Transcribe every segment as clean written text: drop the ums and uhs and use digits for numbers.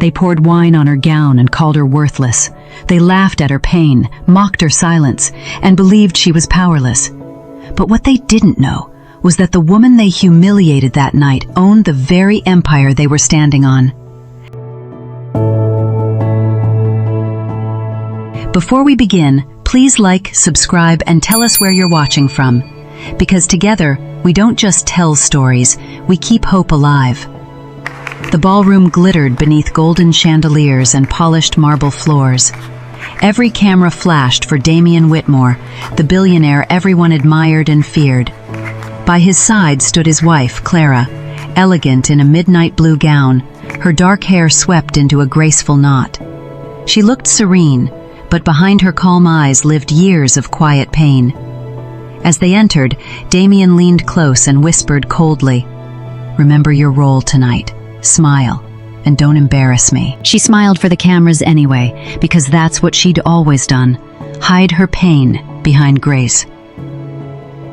They poured wine on her gown and called her worthless. They laughed at her pain, mocked her silence, and believed she was powerless. But what they didn't know was that the woman they humiliated that night owned the very empire they were standing on. Before we begin, please like, subscribe, and tell us where you're watching from. Because together, we don't just tell stories, we keep hope alive. The ballroom glittered beneath golden chandeliers and polished marble floors. Every camera flashed for Damien Whitmore, the billionaire everyone admired and feared. By his side stood his wife, Clara, elegant in a midnight blue gown, her dark hair swept into a graceful knot. She looked serene, but behind her calm eyes lived years of quiet pain. As they entered, Damien leaned close and whispered coldly, "Remember your role tonight. Smile, and don't embarrass me." She smiled for the cameras anyway, because that's what she'd always done, hide her pain behind grace.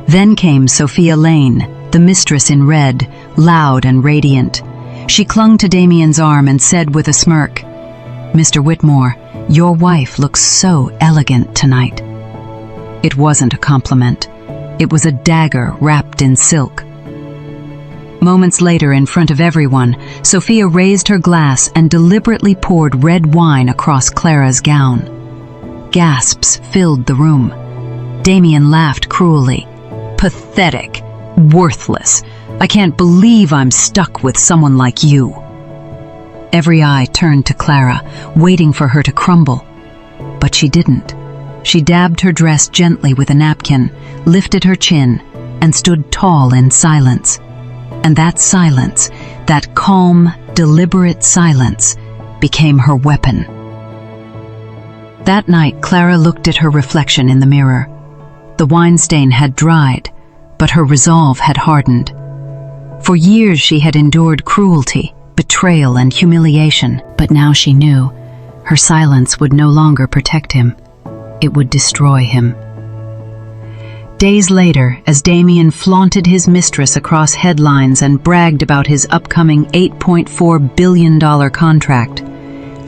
Then came Sophia Lane, the mistress in red, loud and radiant. She clung to Damien's arm and said with a smirk, "Mr. Whitmore, your wife looks so elegant tonight." It wasn't a compliment. It was a dagger wrapped in silk. Moments later, in front of everyone, Sophia raised her glass and deliberately poured red wine across Clara's gown. Gasps filled the room. Damien laughed cruelly. "Pathetic. Worthless. I can't believe I'm stuck with someone like you." Every eye turned to Clara, waiting for her to crumble. But she didn't. She dabbed her dress gently with a napkin, lifted her chin, and stood tall in silence. And that silence, that calm, deliberate silence, became her weapon. That night, Clara looked at her reflection in the mirror. The wine stain had dried, but her resolve had hardened. For years she had endured cruelty, betrayal, and humiliation, but now she knew her silence would no longer protect him. It would destroy him. Days later, as Damien flaunted his mistress across headlines and bragged about his upcoming $8.4 billion contract,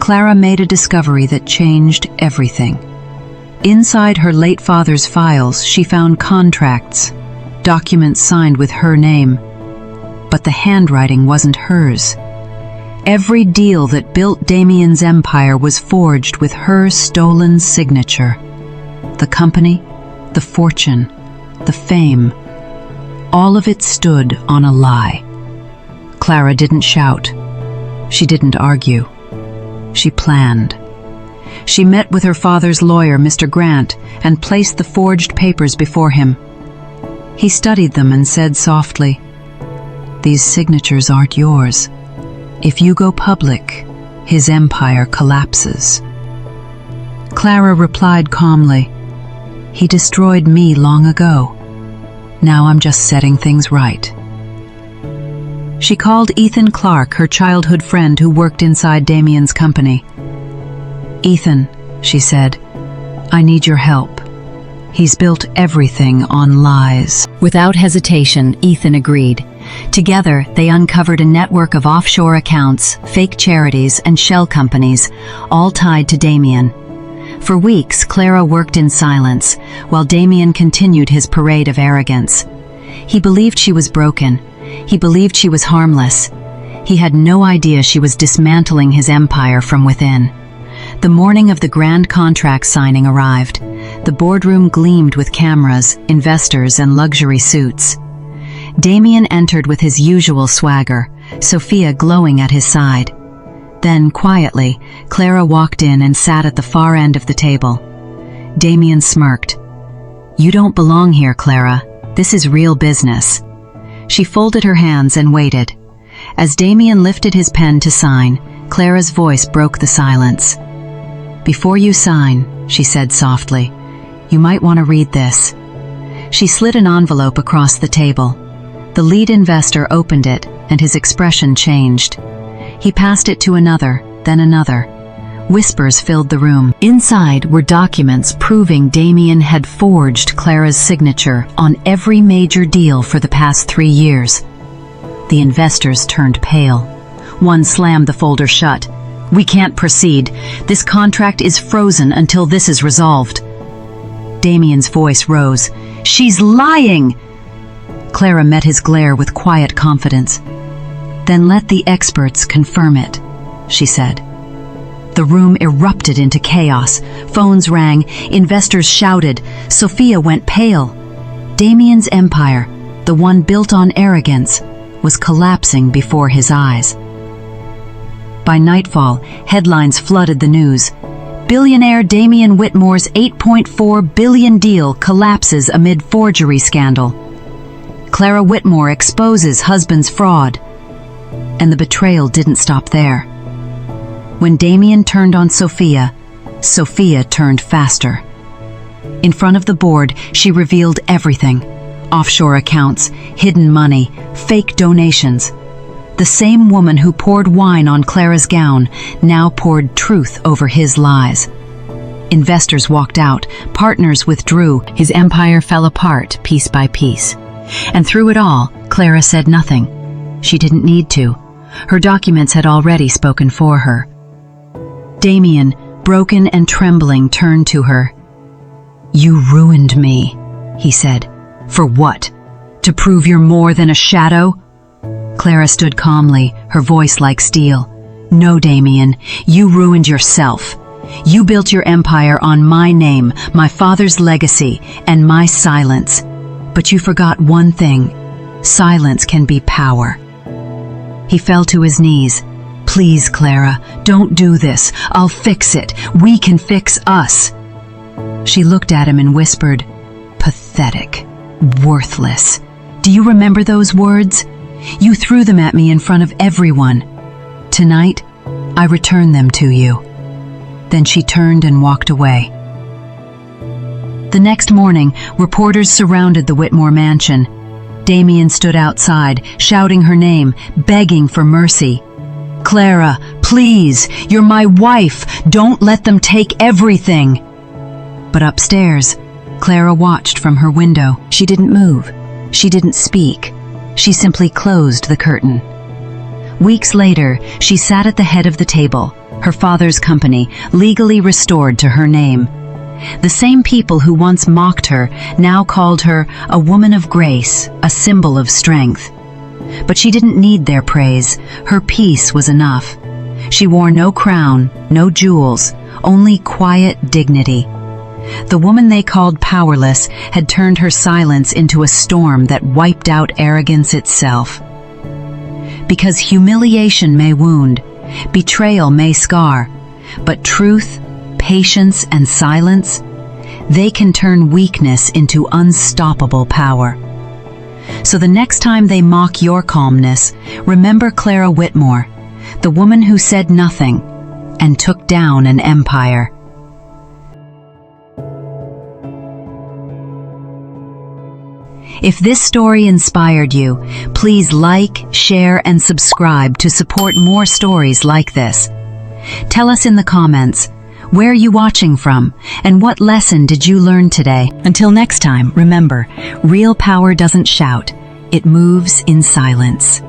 Clara made a discovery that changed everything. Inside her late father's files, she found contracts, documents signed with her name. But the handwriting wasn't hers. Every deal that built Damien's empire was forged with her stolen signature. The company, the fortune, the fame, all of it stood on a lie. Clara didn't shout. She didn't argue. She planned. She met with her father's lawyer, Mr. Grant, and placed the forged papers before him. He studied them and said softly, "These signatures aren't yours. If you go public, his empire collapses." Clara replied calmly, "He destroyed me long ago. Now I'm just setting things right." She called Ethan Clark, her childhood friend who worked inside Damien's company. "Ethan," she said, "I need your help. He's built everything on lies." Without hesitation, Ethan agreed. Together, they uncovered a network of offshore accounts, fake charities, and shell companies, all tied to Damien. For weeks, Clara worked in silence, while Damien continued his parade of arrogance. He believed she was broken. He believed she was harmless. He had no idea she was dismantling his empire from within. The morning of the grand contract signing arrived. The boardroom gleamed with cameras, investors, and luxury suits. Damien entered with his usual swagger, Sophia glowing at his side. Then, quietly, Clara walked in and sat at the far end of the table. Damien smirked. "You don't belong here, Clara. This is real business." She folded her hands and waited. As Damien lifted his pen to sign, Clara's voice broke the silence. "Before you sign," she said softly, "you might want to read this." She slid an envelope across the table. The lead investor opened it, and his expression changed. He passed it to another, then another. Whispers filled the room. Inside were documents proving Damien had forged Clara's signature on every major deal for the past 3 years. The investors turned pale. One slammed the folder shut. We can't proceed. This contract is frozen until this is resolved. Damien's voice rose. She's lying! Clara met his glare with quiet confidence. Then let the experts confirm it, she said. The room erupted into chaos. Phones rang, investors shouted, Sophia went pale. Damien's empire, the one built on arrogance, was collapsing before his eyes. By nightfall, headlines flooded the news. Billionaire Damien Whitmore's $8.4 billion deal collapses amid forgery scandal. Clara Whitmore exposes husband's fraud. And the betrayal didn't stop there. When Damien turned on Sophia, Sophia turned faster. In front of the board, she revealed everything. Offshore accounts, hidden money, fake donations. The same woman who poured wine on Clara's gown now poured truth over his lies. Investors walked out, partners withdrew, his empire fell apart piece by piece. And through it all, Clara said nothing. She didn't need to. Her documents had already spoken for her. Damien, broken and trembling, turned to her. You ruined me, he said. For what? To prove you're more than a shadow? Clara stood calmly, her voice like steel. No, Damien, you ruined yourself. You built your empire on my name, my father's legacy, and my silence. But you forgot one thing. Silence can be power. He fell to his knees. Please, Clara, don't do this. I'll fix it. We can fix us. She looked at him and whispered, Pathetic. Worthless. Do you remember those words? You threw them at me in front of everyone. Tonight, I return them to you. Then she turned and walked away. The next morning, reporters surrounded the Whitmore mansion. Damien stood outside, shouting her name, begging for mercy. Clara, please, you're my wife. Don't let them take everything. But upstairs, Clara watched from her window. She didn't move. She didn't speak. She simply closed the curtain. Weeks later, she sat at the head of the table, her father's company, legally restored to her name. The same people who once mocked her now called her a woman of grace, a symbol of strength. But she didn't need their praise. Her peace was enough. She wore no crown, no jewels, only quiet dignity. The woman they called powerless had turned her silence into a storm that wiped out arrogance itself. Because humiliation may wound, betrayal may scar, but truth, patience, and silence, they can turn weakness into unstoppable power. So the next time they mock your calmness, remember Clara Whitmore, the woman who said nothing and took down an empire. If this story inspired you, please like, share, and subscribe to support more stories like this. Tell us in the comments, where are you watching from, and what lesson did you learn today? Until next time, remember, real power doesn't shout, it moves in silence.